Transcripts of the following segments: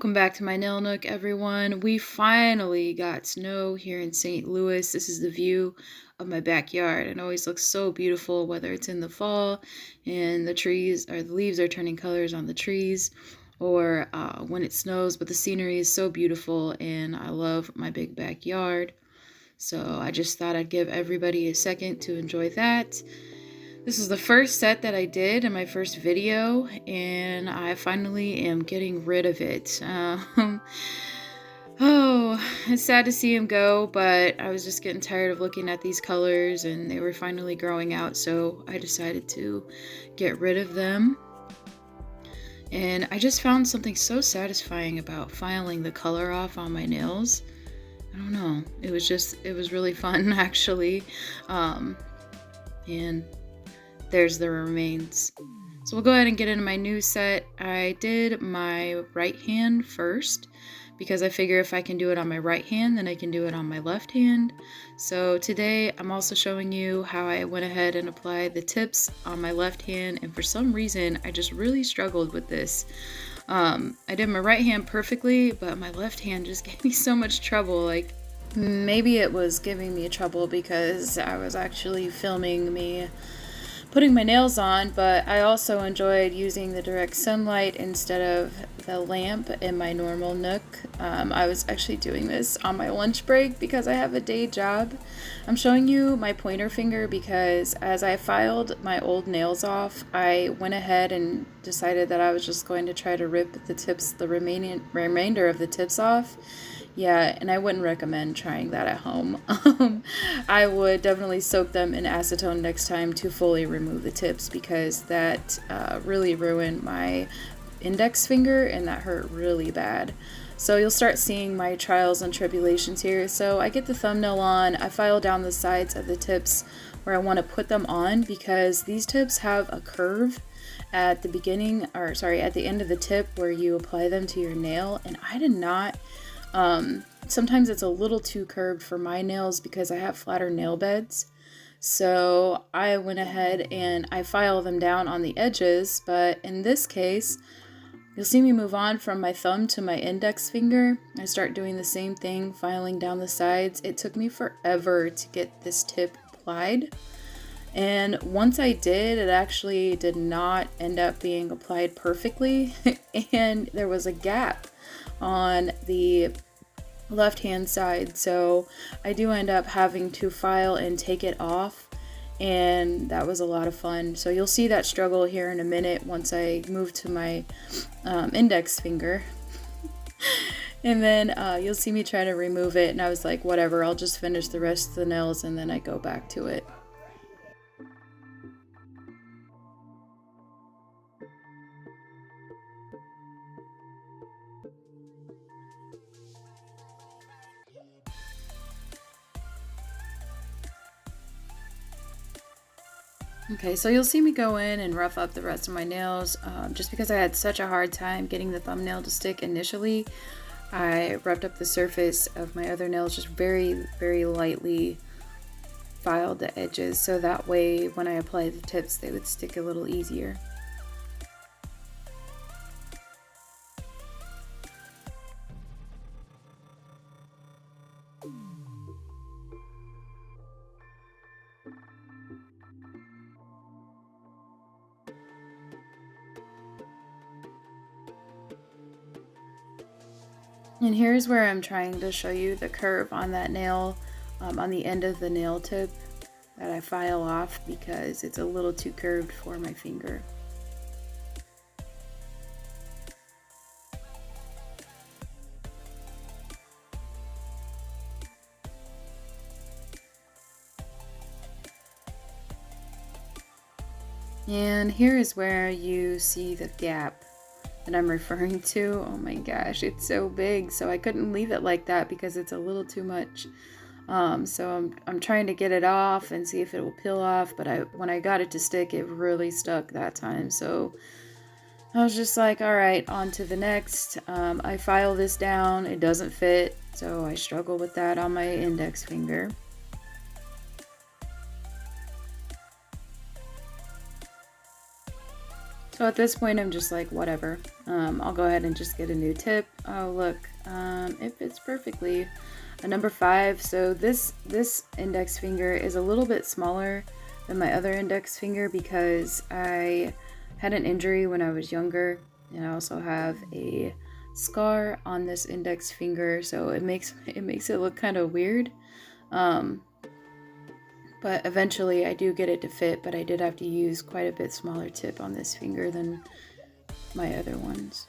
Welcome back to my nail nook, everyone. We finally got snow here in St. Louis. This is the view of my backyard. It always looks so beautiful, whether it's in the fall and the trees or the leaves are turning colors on the trees, or when it snows. But the scenery is so beautiful, and I love my big backyard. So I just thought I'd give everybody a second to enjoy that. This is the first set that I did in my first video, and I finally am getting rid of it. Oh, it's sad to see him go, but I was just getting tired of looking at these colors, and they were finally growing out, so I decided to get rid of them. And I just found something so satisfying about filing the color off on my nails. I don't know. It was really fun, actually. And there's the remains. So we'll go ahead and get into my new set. I did my right hand first because I figure if I can do it on my right hand, then I can do it on my left hand. So today I'm also showing you how I went ahead and applied the tips on my left hand, and for some reason I just really struggled with this. I did my right hand perfectly, but my left hand just gave me so much trouble. Like, maybe it was giving me trouble because I was actually filming me putting my nails on, but I also enjoyed using the direct sunlight instead of the lamp in my normal nook. I was actually doing this on my lunch break because I have a day job. I'm showing you my pointer finger because as I filed my old nails off, I went ahead and decided that I was just going to try to rip the remainder of the tips off. Yeah, and I wouldn't recommend trying that at home. I would definitely soak them in acetone next time to fully remove the tips, because that really ruined my index finger and that hurt really bad. So you'll start seeing my trials and tribulations here. So I get the thumbnail on, I file down the sides of the tips where I want to put them on, because these tips have a curve at the beginning, or sorry, at the end of the tip where you apply them to your nail, and I did not. Sometimes it's a little too curved for my nails because I have flatter nail beds. So I went ahead and I file them down on the edges, but in this case, you'll see me move on from my thumb to my index finger. I start doing the same thing, filing down the sides. It took me forever to get this tip applied. And once I did, it actually did not end up being applied perfectly. And there was a gap on the left hand side, so I do end up having to file and take it off, and that was a lot of fun. So you'll see that struggle here in a minute once I move to my index finger. And then you'll see me try to remove it, and I was like, whatever, I'll just finish the rest of the nails and then I go back to it. Okay, so you'll see me go in and rough up the rest of my nails. Just because I had such a hard time getting the thumbnail to stick initially, I roughed up the surface of my other nails, just very, very lightly filed the edges, so that way when I apply the tips they would stick a little easier. And here's where I'm trying to show you the curve on that nail, on the end of the nail tip that I file off, because it's a little too curved for my finger. And here is where you see the gap that I'm referring to. Oh my gosh, it's so big, so I couldn't leave it like that because it's a little too much. So I'm trying to get it off and see if it will peel off, but when I got it to stick, it really stuck that time. So I was just like, all right, on to the next. I file this down, it doesn't fit, so I struggle with that on my index finger. So at this point, I'm just like, whatever. I'll go ahead and just get a new tip. Oh, look, it fits perfectly. A number 5. So this index finger is a little bit smaller than my other index finger because I had an injury when I was younger, and I also have a scar on this index finger, so it makes it look kind of weird. But eventually I do get it to fit, but I did have to use quite a bit smaller tip on this finger than my other ones.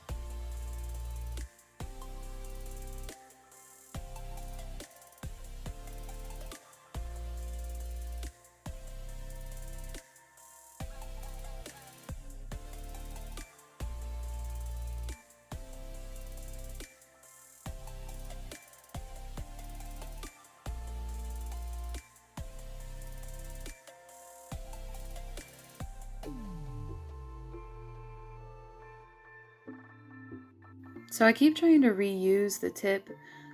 So I keep trying to reuse the tip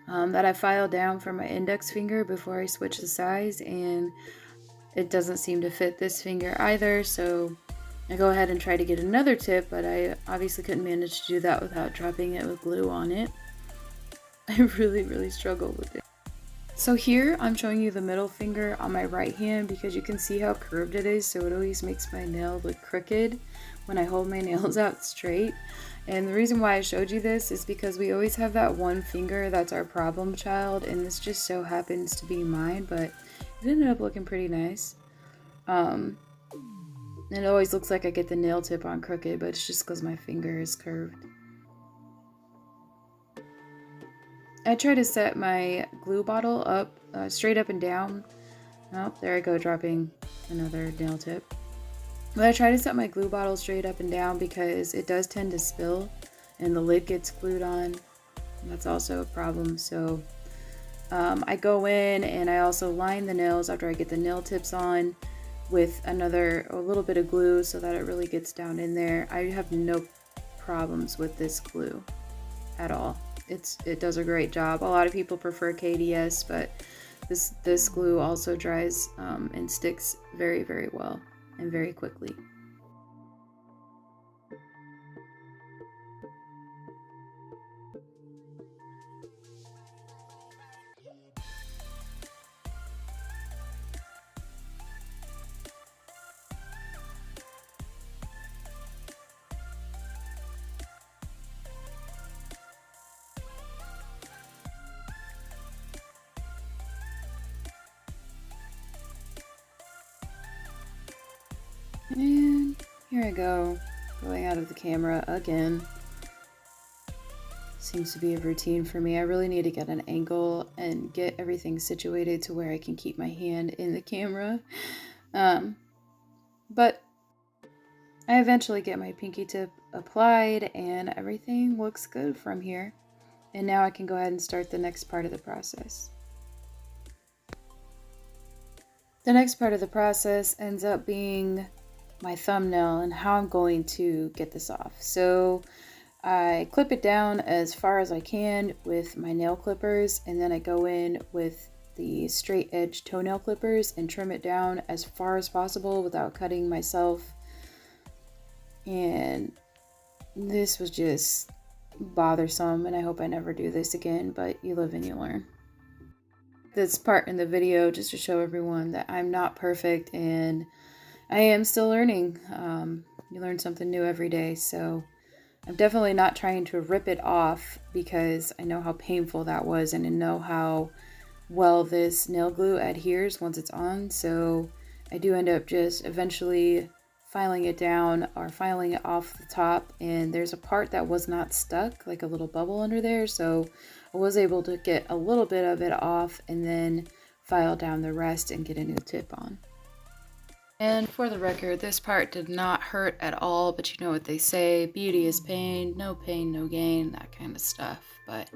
that I filed down for my index finger before I switch the size, and it doesn't seem to fit this finger either, so I go ahead and try to get another tip, but I obviously couldn't manage to do that without dropping it with glue on it. I really struggle with it. So here I'm showing you the middle finger on my right hand because you can see how curved it is, so it always makes my nail look crooked when I hold my nails out straight. And the reason why I showed you this is because we always have that one finger that's our problem child, and this just so happens to be mine, but it ended up looking pretty nice. And it always looks like I get the nail tip on crooked, but it's just because my finger is curved. I try to set my glue bottle up straight up and down. Oh, there I go, dropping another nail tip. But I try to set my glue bottle straight up and down because it does tend to spill and the lid gets glued on. That's also a problem. So I go in and I also line the nails after I get the nail tips on with a little bit of glue so that it really gets down in there. I have no problems with this glue at all. It does a great job. A lot of people prefer KDS, but this glue also dries and sticks very well and very quickly. And here I go, going out of the camera again. Seems to be a routine for me. I really need to get an angle and get everything situated to where I can keep my hand in the camera. But I eventually get my pinky tip applied and everything looks good from here. And now I can go ahead and start the next part of the process. The next part of the process ends up being my thumbnail and how I'm going to get this off. So I clip it down as far as I can with my nail clippers, and then I go in with the straight edge toenail clippers and trim it down as far as possible without cutting myself. And this was just bothersome, and I hope I never do this again, but you live and you learn. This part in the video just to show everyone that I'm not perfect and I am still learning. You learn something new every day, so I'm definitely not trying to rip it off because I know how painful that was and I know how well this nail glue adheres once it's on, so I do end up just eventually filing it down or filing it off the top, and there's a part that was not stuck, like a little bubble under there, so I was able to get a little bit of it off and then file down the rest and get a new tip on. And for the record, this part did not hurt at all, but you know what they say, beauty is pain, no gain, that kind of stuff. But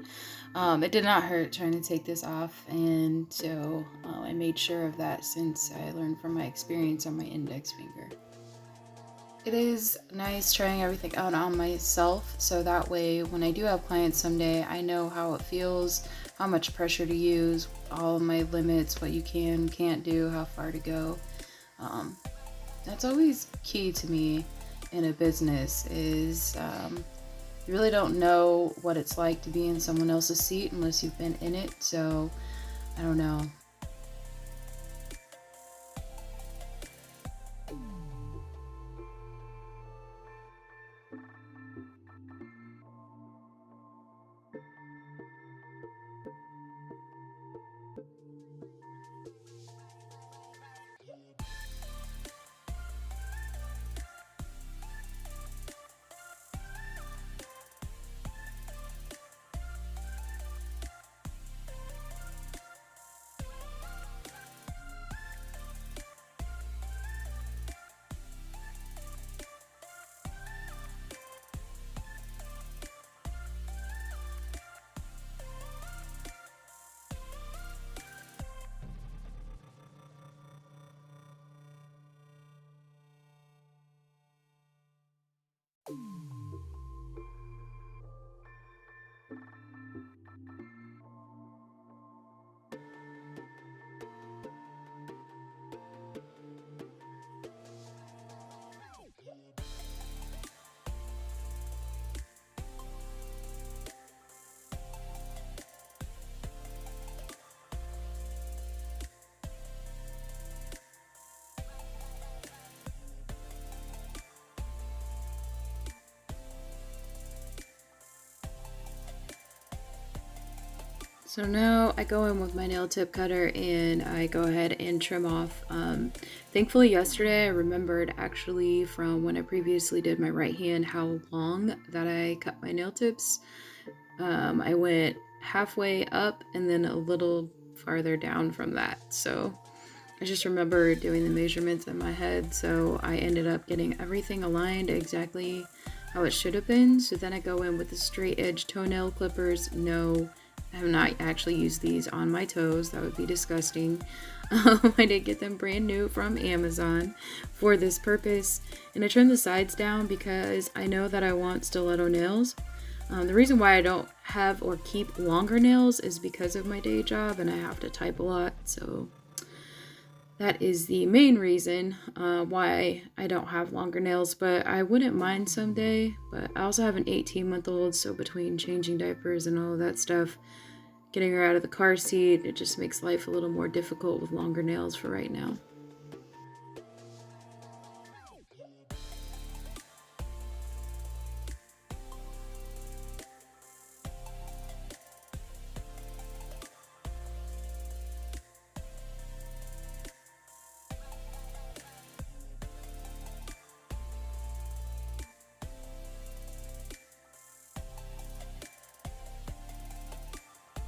it did not hurt trying to take this off, and so I made sure of that since I learned from my experience on my index finger. It is nice trying everything out on myself, so that way when I do have clients someday, I know how it feels, how much pressure to use, all my limits, what you can't do, how far to go. That's always key to me, in a business is you really don't know what it's like to be in someone else's seat unless you've been in it. So I don't know. So now I go in with my nail tip cutter and I go ahead and trim off. Thankfully yesterday I remembered actually from when I previously did my right hand how long that I cut my nail tips. I went halfway up and then a little farther down from that. So I just remember doing the measurements in my head, so I ended up getting everything aligned exactly how it should have been. So then I go in with the straight edge toenail clippers. No, I have not actually used these on my toes. That would be disgusting. I did get them brand new from Amazon for this purpose. And I trim the sides down because I know that I want stiletto nails. The reason why I don't have or keep longer nails is because of my day job and I have to type a lot. So that is the main reason why I don't have longer nails, but I wouldn't mind someday. But I also have an 18-month-old, so between changing diapers and all of that stuff, getting her out of the car seat, it just makes life a little more difficult with longer nails for right now.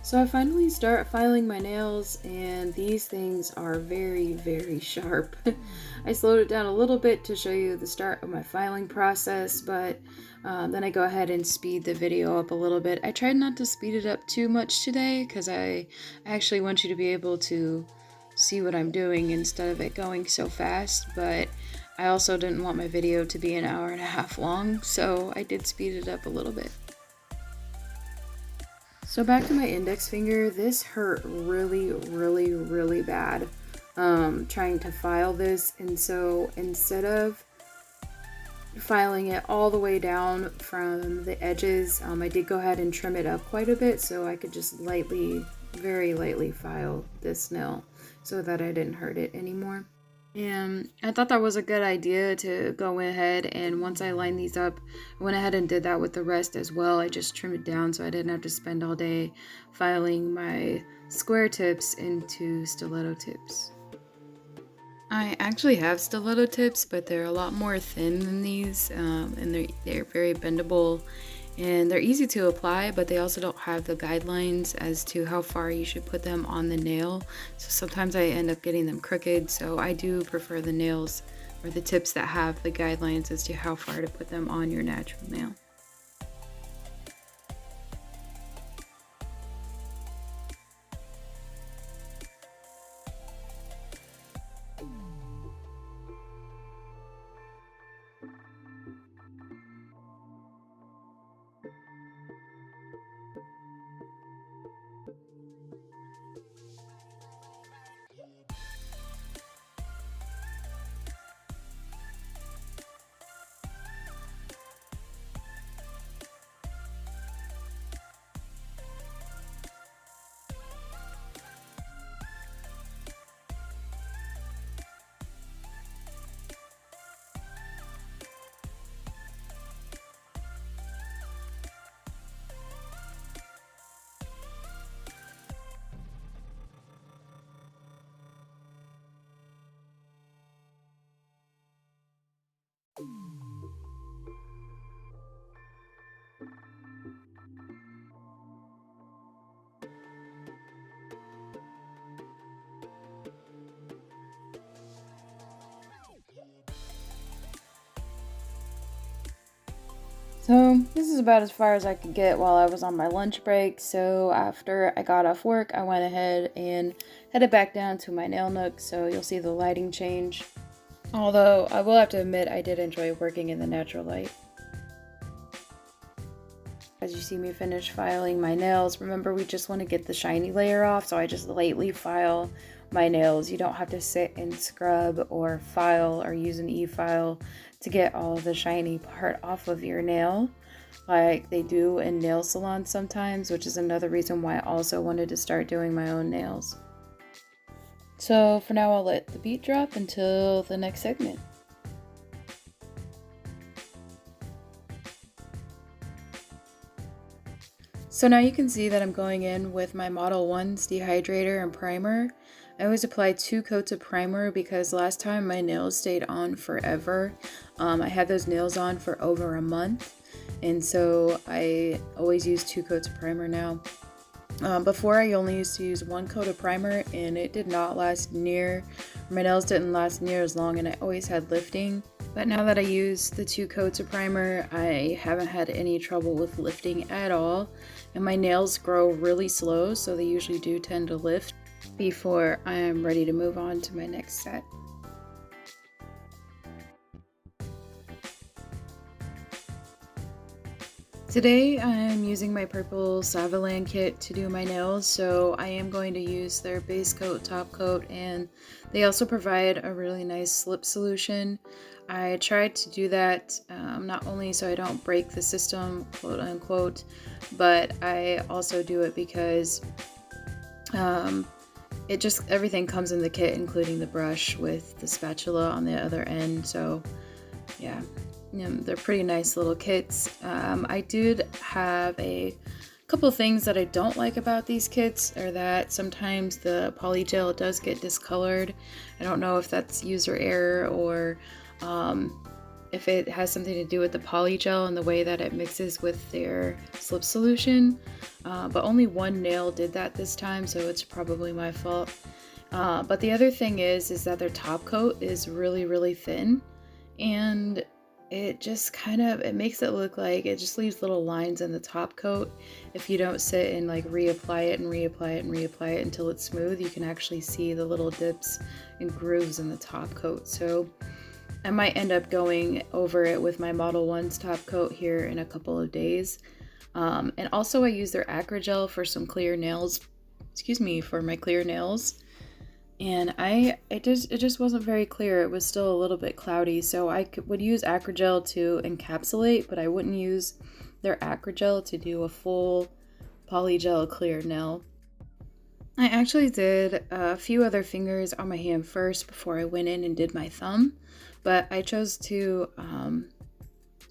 So I finally start filing my nails and these things are very, very sharp. I slowed it down a little bit to show you the start of my filing process, but then I go ahead and speed the video up a little bit. I tried not to speed it up too much today because I actually want you to be able to see what I'm doing instead of it going so fast, but I also didn't want my video to be an hour and a half long, so I did speed it up a little bit. So back to my index finger, this hurt really, really, really bad trying to file this, and so instead of filing it all the way down from the edges, I did go ahead and trim it up quite a bit so I could just lightly, very lightly file this nail so that I didn't hurt it anymore. And I thought that was a good idea to go ahead and once I lined these up, I went ahead and did that with the rest as well. I just trimmed it down so I didn't have to spend all day filing my square tips into stiletto tips. I actually have stiletto tips, but they're a lot more thin than these, and they're very bendable. And they're easy to apply, but they also don't have the guidelines as to how far you should put them on the nail. So sometimes I end up getting them crooked, so I do prefer the nails or the tips that have the guidelines as to how far to put them on your natural nail. So this is about as far as I could get while I was on my lunch break. So after I got off work, I went ahead and headed back down to my nail nook, so you'll see the lighting change. Although I will have to admit I did enjoy working in the natural light. As you see me finish filing my nails, remember we just want to get the shiny layer off, so I just lightly file my nails. You don't have to sit and scrub or file or use an e-file to get all of the shiny part off of your nail like they do in nail salons sometimes, which is another reason why I also wanted to start doing my own nails. So for now I'll let the beat drop until the next segment. So now you can see that I'm going in with my Model 1's dehydrator and primer. I always apply 2 coats of primer because last time my nails stayed on forever. I had those nails on for over a month, and so I always use 2 coats of primer now. Before I only used to use 1 coat of primer and it did not last near, my nails didn't last near as long and I always had lifting. But now that I use the 2 coats of primer, I haven't had any trouble with lifting at all. And my nails grow really slow, so they usually do tend to lift before I am ready to move on to my next set. Today I am using my purple Saviland kit to do my nails, so I am going to use their base coat, top coat, and they also provide a really nice slip solution. I tried to do that not only so I don't break the system, quote unquote, but I also do it because it just, everything comes in the kit, including the brush with the spatula on the other end, so yeah. They're pretty nice little kits. I did have a couple things that I don't like about these kits, are that sometimes the polygel does get discolored. I don't know if that's user error or if it has something to do with the polygel and the way that it mixes with their slip solution. But only 1 nail did that this time, so it's probably my fault. But the other thing is that their top coat is really, really thin, and it just kind of, it makes it look like it just leaves little lines in the top coat. If you don't sit and like reapply it and reapply it and reapply it until it's smooth, you can actually see the little dips and grooves in the top coat. So I might end up going over it with my Model 1's top coat here in a couple of days. And also I use their Acrygel for some clear nails, for my clear nails. And it just wasn't very clear. It was still a little bit cloudy, so I would use Acrygel to encapsulate, but I wouldn't use their Acrygel to do a full polygel clear nail. I actually did a few other fingers on my hand first before I went in and did my thumb, but I chose to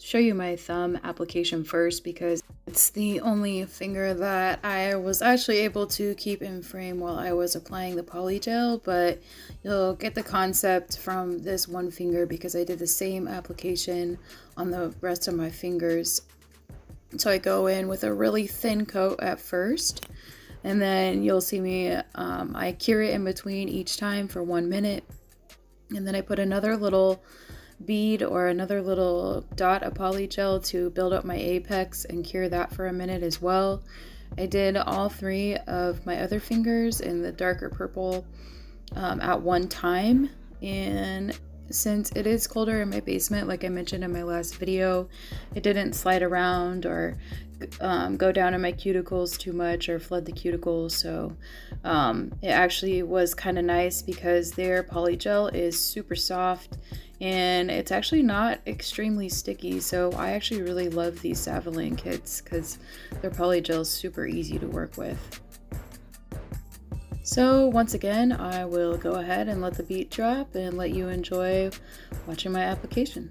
show you my thumb application first because it's the only finger that I was actually able to keep in frame while I was applying the polygel, but you'll get the concept from this one finger because I did the same application on the rest of my fingers. So I go in with a really thin coat at first, and then you'll see me, I cure it in between each time for 1 minute, and then I put another little bead or another little dot of polygel to build up my apex and cure that for a minute as well. I did all 3 of my other fingers in the darker purple at one time, and since it is colder in my basement, like I mentioned in my last video, it didn't slide around or go down in my cuticles too much or flood the cuticles, so it actually was kind of nice because their polygel is super soft and it's actually not extremely sticky, so I actually really love these Saviland kits because their polygel is super easy to work with. So once again, I will go ahead and let the beat drop and let you enjoy watching my application.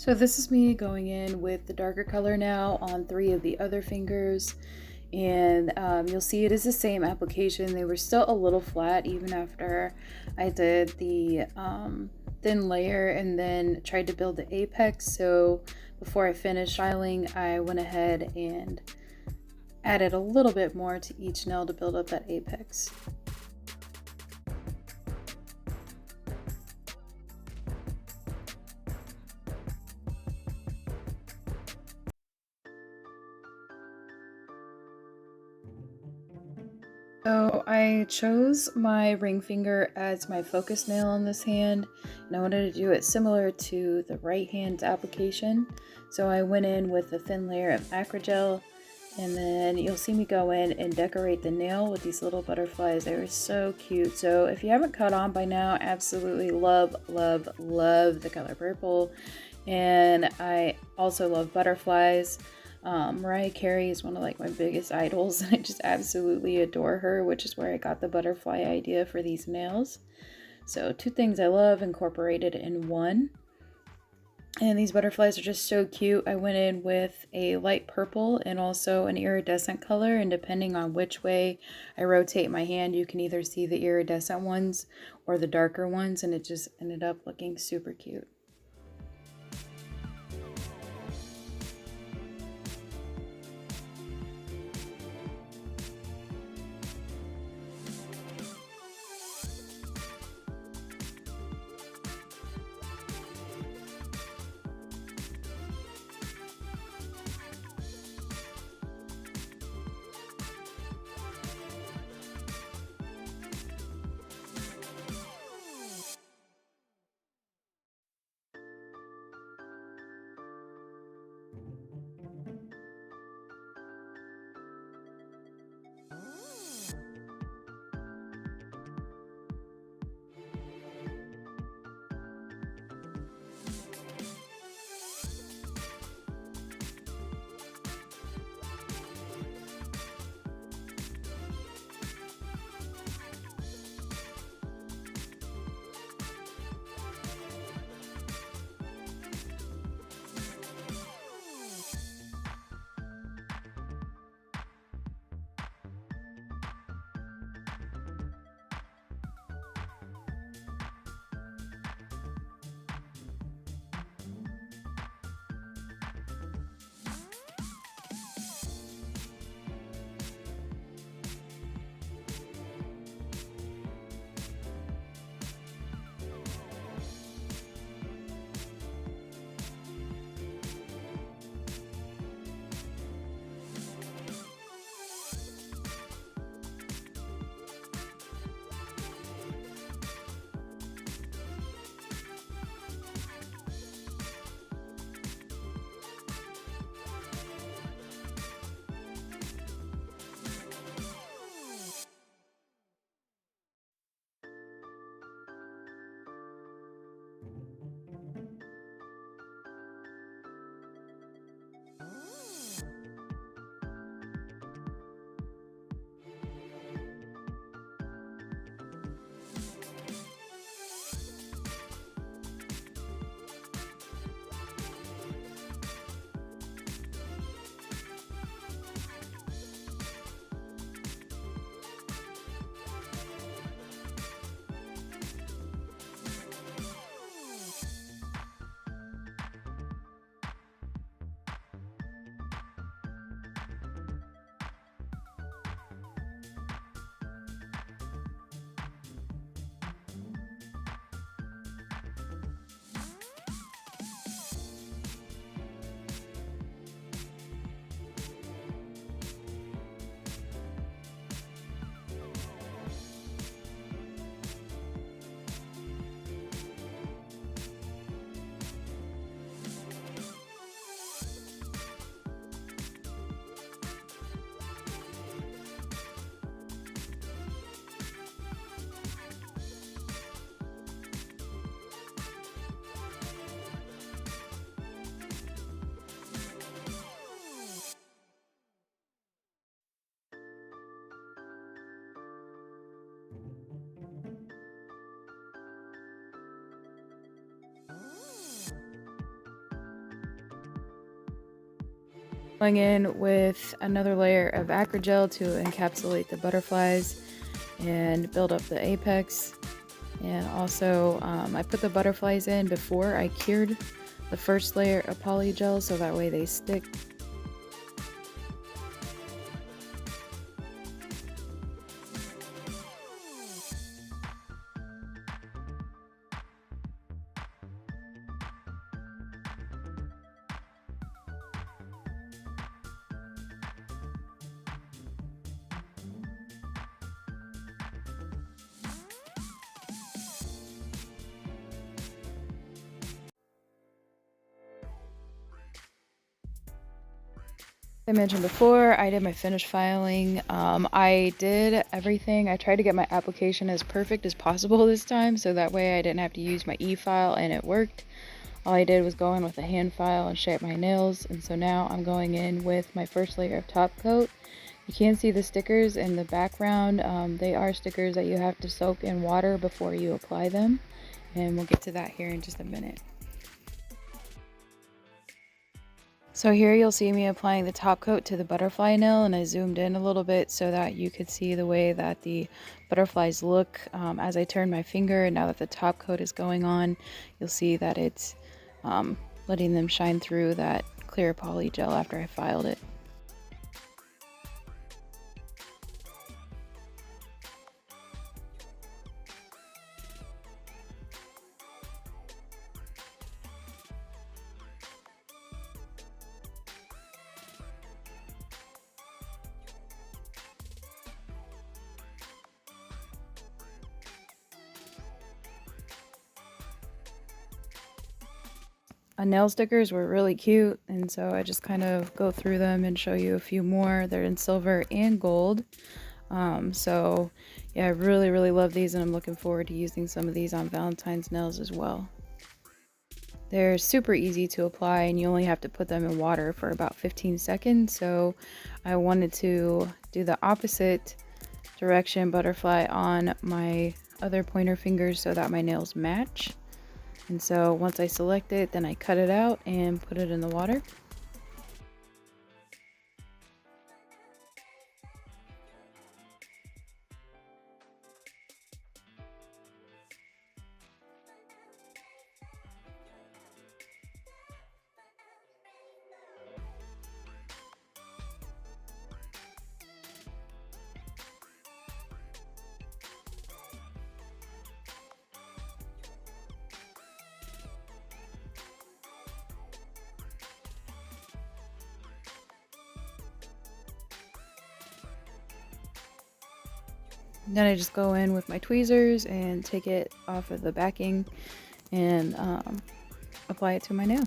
So this is me going in with the darker color now on 3 of the other fingers, and you'll see it is the same application. They were still a little flat even after I did the thin layer and then tried to build the apex. So before I finished styling, I went ahead and added a little bit more to each nail to build up that apex. So I chose my ring finger as my focus nail on this hand, and I wanted to do it similar to the right hand's application. So I went in with a thin layer of acrygel, and then you'll see me go in and decorate the nail with these little butterflies. They were so cute. So if you haven't caught on by now, absolutely love, love, love the color purple. And I also love butterflies. Mariah Carey is one of like my biggest idols, and I just absolutely adore her, which is where I got the butterfly idea for these nails. So 2 things I love incorporated in one. And these butterflies are just so cute. I went in with a light purple and also an iridescent color, and depending on which way I rotate my hand, you can either see the iridescent ones or the darker ones, and it just ended up looking super cute. Going in with another layer of acrygel to encapsulate the butterflies and build up the apex. And also I put the butterflies in before I cured the first layer of polygel so that way they stick. I mentioned before, I did my finish filing. I did everything. I tried to get my application as perfect as possible this time, so that way I didn't have to use my e-file, and it worked. All I did was go in with a hand file and shape my nails, and so now I'm going in with my first layer of top coat. You can see the stickers in the background. They are stickers that you have to soak in water before you apply them, and we'll get to that here in just a minute. So here you'll see me applying the top coat to the butterfly nail, and I zoomed in a little bit so that you could see the way that the butterflies look as I turn my finger. And now that the top coat is going on, you'll see that it's letting them shine through that clear poly gel after I filed it. Nail stickers were really cute, and so I just kind of go through them and show you a few more. They're in silver and gold. So yeah, I really love these, and I'm looking forward to using some of these on Valentine's nails as well. They're super easy to apply, and you only have to put them in water for about 15 seconds. So I wanted to do the opposite direction butterfly on my other pointer fingers so that my nails match. And so once I select it, then I cut it out and put it in the water. Then I just go in with my tweezers and take it off of the backing and apply it to my nail.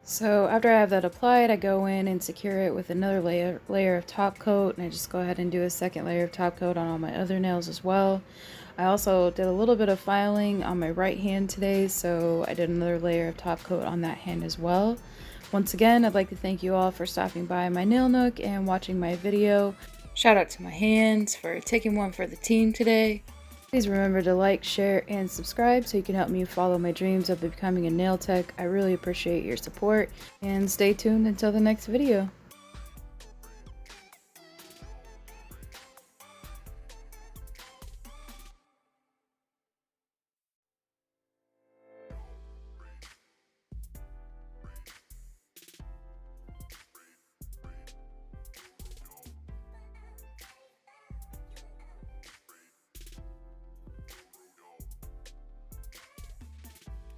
So after I have that applied, I go in and secure it with another layer of top coat, and I just go ahead and do a second layer of top coat on all my other nails as well. I also did a little bit of filing on my right hand today, so I did another layer of top coat on that hand as well. Once again, I'd like to thank you all for stopping by my nail nook and watching my video. Shout out to my hands for taking one for the team today. Please remember to like, share, and subscribe so you can help me follow my dreams of becoming a nail tech. I really appreciate your support, and stay tuned until the next video.